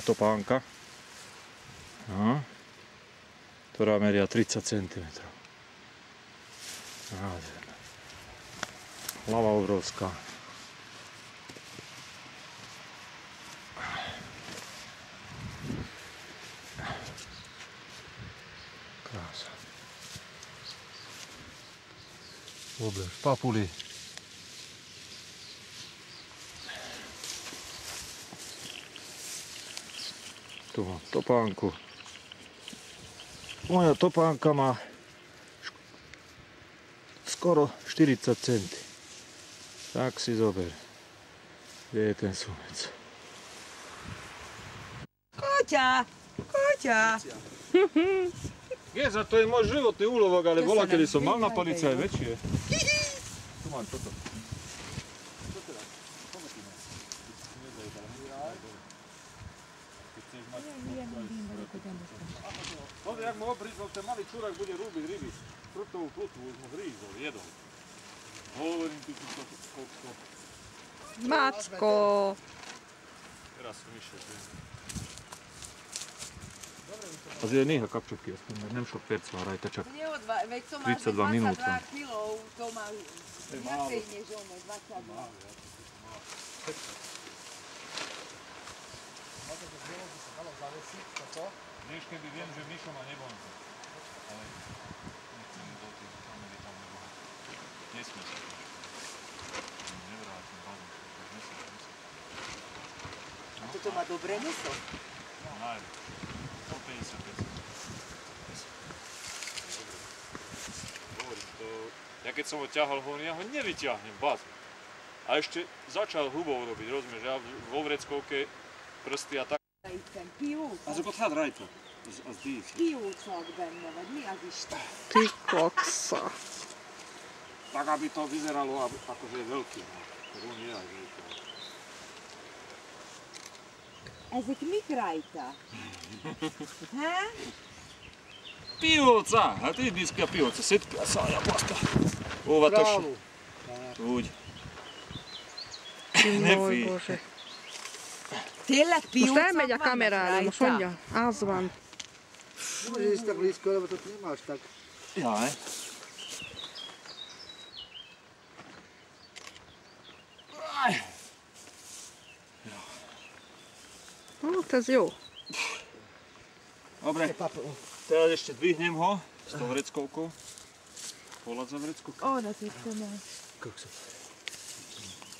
topánka, no, ktorá meria 30 cm. Hlava obrovská. Krása. Vôbec papuli. Tu mám topánku. Moja topánka má skoro 40 cm. Tak si zober. Kde je ten sumec? Koťa! Koťa! Geza, to je môj životný úlovok, ale bola, kedy som mal na polici aj väčšie. Tu mám toto. To jak mu obrízol, ten malý čurák bude rúbiť ryby. Prútovú plutvu už mu hrízol, jedol. Hovorím ti tu koksko. Macko! Teraz som išiel. A zje níha kapčovky, aspoň nemšok percva, rajtačak. 32 minút. To má viacej než ono, 22. Vieš, keby viem, že Mišo ma nebonza. Ale nechcem do tých Amerikán nebo nesmie sa. Nevrátim, bazom. Toto má dobré meso. No, najmä. 150. Hovorím to, ja keď som ho ťahal, hovorím, ja ho nevyťahnem, bazom. A ešte začal hubou robiť, rozumieš, ja vo vreckovke prsty a tak. Azokat hát rajta, az díj. Piócak benne, vagy mi az Isten? Ty koksa. Tak, aby to vyzeralo, akože je veľký. On je aj veľký. Ezek mik rajta? He? Pióca! Hát itt néz ki a pióca. Szedd ki a szája, baszta. Óvatosan. Úgy. Ne félj. Bože. Tényleg piócak Most elmegy a vannak kamerára, most rajta? mondja, az van. Môžeš ísť tak blízko, lebo to nemáš tak. Jaj. No, to je jó. Dobre, teraz ešte dvihnem ho s tou vreckovkou. Pohľad za vreckovkou. Oda tettem el.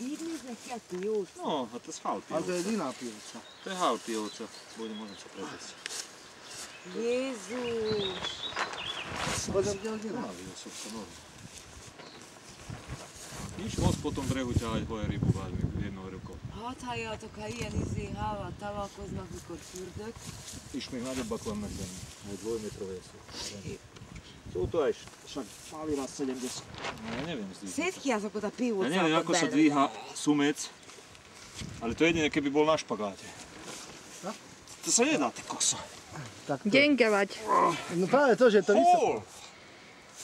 Így néznek ki a piócak? No, hát ez hál A to pióca. je iná pióca. To je hál pióca. Budem možno sa prejsť. Jézus! Potom ďalej iná. Mravil som sa, no. Nincs most po tom brehu ťahať hoje rybu vážne jednou rukou. Hadd halljatok, ha ilyen hával találkoznak, mikor fürdök. És még nagyobbak vannak benne, hogy 2 metrové sú. Sú to aj však mali raz 70. No ja neviem zdvíhať. Szedd ki azokat a Ja piócakat neviem, ako sa dvíha sumec, ale to jedine, keby bol na špagáte. To sa nedá, ty kosa. Tak to. Gyenge vagy. No práve to, že je to vysoko. Ó!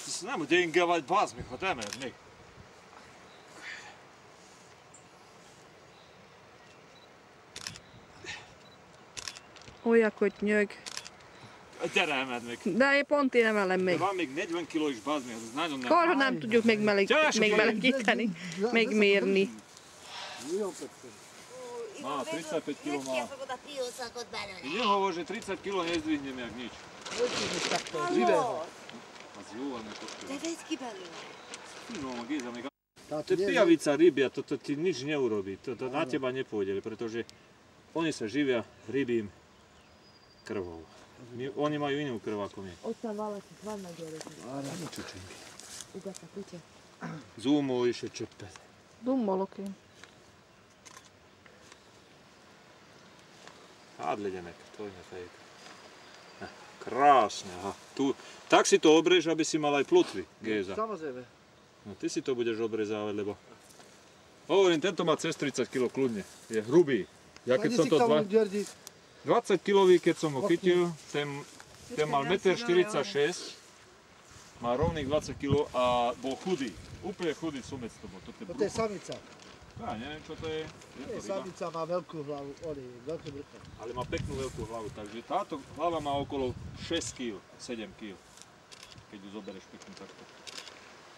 To sa nem gyengevať, bázd mi, hát emeld még. Olyan, hogy nyög. Gyere, emeld még. De én pont én emelem De még. van még 40 kiló is, bázd mi, az nagyon nem. Korha nem tudjuk még melegíteni, még mérni. Jó, pekne. Má, 35 kiló má. Kiafogod a piócakot belőle. Ide hovor, že 30 kiló nezdvihnem jak nič. Ötszínűs takto, živého. Az jó, a ne košťuje. De vedd ki belőle. No, Géza, még Táto to je nie, pijavica rybia, to ti nič neurobí, to na teba nepôjde, pretože oni sa živia rybím krvou. Oni majú inú krv ako my. Ott van valaki, vannak gyerekek. Čučinky. Ugat a kutya. Zoomol is egy csöppet. Dummolok én. Hadd legyenek, tojne fejük. Krásne, aha. Tu, tak si to obrež, aby si mal aj plutvy, Géza. Samozrejme. No ty si to budeš obrezávať, lebo... Hovorím, tento má cez 30 kg kľudne. Je hrubý. Ja keď som to 20 kilový, keď som ho chytil, ten mal 1,46 m, má rovných 20 kg a bol chudý. Úplne chudý sumec to bol. To je samica. Ja neviem, čo to je. Je to ryba. Samica má veľkú hlavu, veľké brucho. Ale má peknú veľkú hlavu, takže táto hlava má okolo 6 kg, 7 kg. Keď ju zoberieš peknú takto.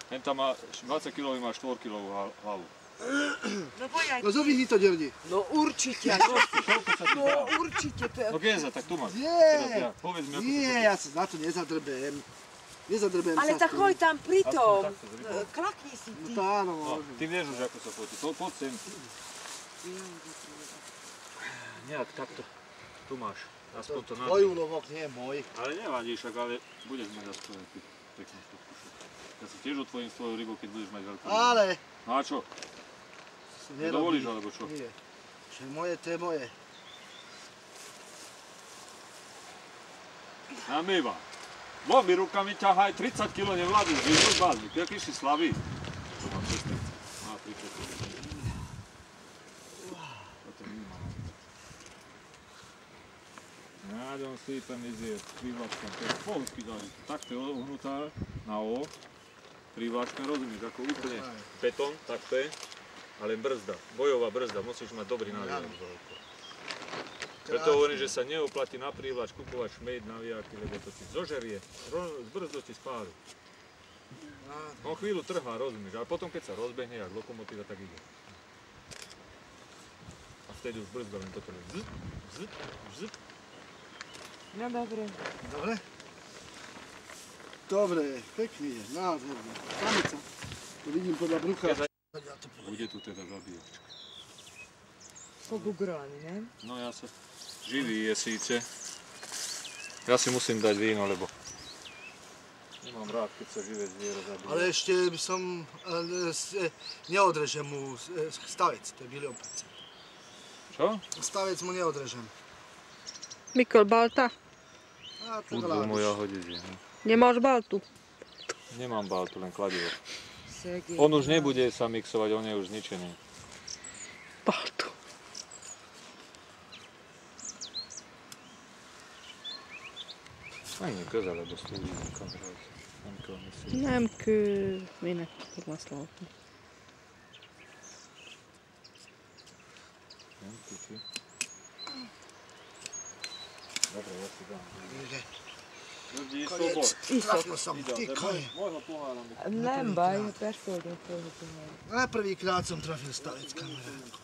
Ten tam má 20 kg, má 4 kg hlavu. No poďaj. No zovyhni to, devni. No určite. Koľko sa ti No dá? určite. No Geza, tak tu máš. Nie. Teraz ja. Povedz mi, ako Nie, ja sa na to nezadrbem. Nezadrbem Ale sa tak s tým. choď tam pri tom. Takto, s rybou. Klakni si No ty. to áno, No, môžem. ty vieš už, ako sa fotí. Poď sem. Nie, takto. Tu máš. Aspoň to Tvoj nadý. úlovok, nie môj. Ale nevadí však, ale budeš mať aspoň peknú fotku. Ja si tiež otvorím s tvojou rybou, keď budeš mať veľkú rybu. Ale... No a čo? Nedovolíš, alebo čo? Nie. Čo je moje, to je moje. Namýva. Dvomi rukami ťahaj, 30 kg nevládnu, vyžuť báznik. Jaký si slabý? To mám 16. Má 30 kg. Toto nemám. Náďom si tam idzie prívlačka. To je pohľadky dali. Takto je ohnutá na O. Prívlačka, rozumieš, ako úplne betón, tak to je. Ale brzda, bojová brzda, musíš mať dobrý náviak. Preto hovorím, že sa neoplatí na prívlač kupovať šmejd na viaky, lebo to ti zožerie, z brzdo ti spáru. On chvíľu trhá, rozumieš, ale potom keď sa rozbehne, jak lokomotíva, tak ide. A vtedy už brzda len toto len zzz, zzz, zzz. No dobre. Dobre? Dobre, pekný je, nádherný. Samica. To vidím podľa brucha. Bude tu teda zabíjačka. Pobugroni, ne? No ja sa... Živý je síce. Ja si musím dať víno, lebo... Nemám rád, keď sa živé zviera zabíja. Ale ešte by som... neodrežem mu stavec, to je bilión percent. Čo? Stavec mu neodrežem. Mikl, balta? A to Udru moja hodí. Nemáš baltu? Nemám baltu, len kladivo. Sergej. On už nebude sa mixovať, on je už zničený. Baltu. Annyi közel a szlódi a kamerához. Nem kell mesélni. Nem kő... Minek fogsz látni? Nem kicsi. Dobra, ja si dám. Ľudí, Koniec. Trafil som, ty koniec. Môjho poháram. Nem baj, persze, hogy én fölhozom. Na prvýkrát som trafil stavec, kamarátko.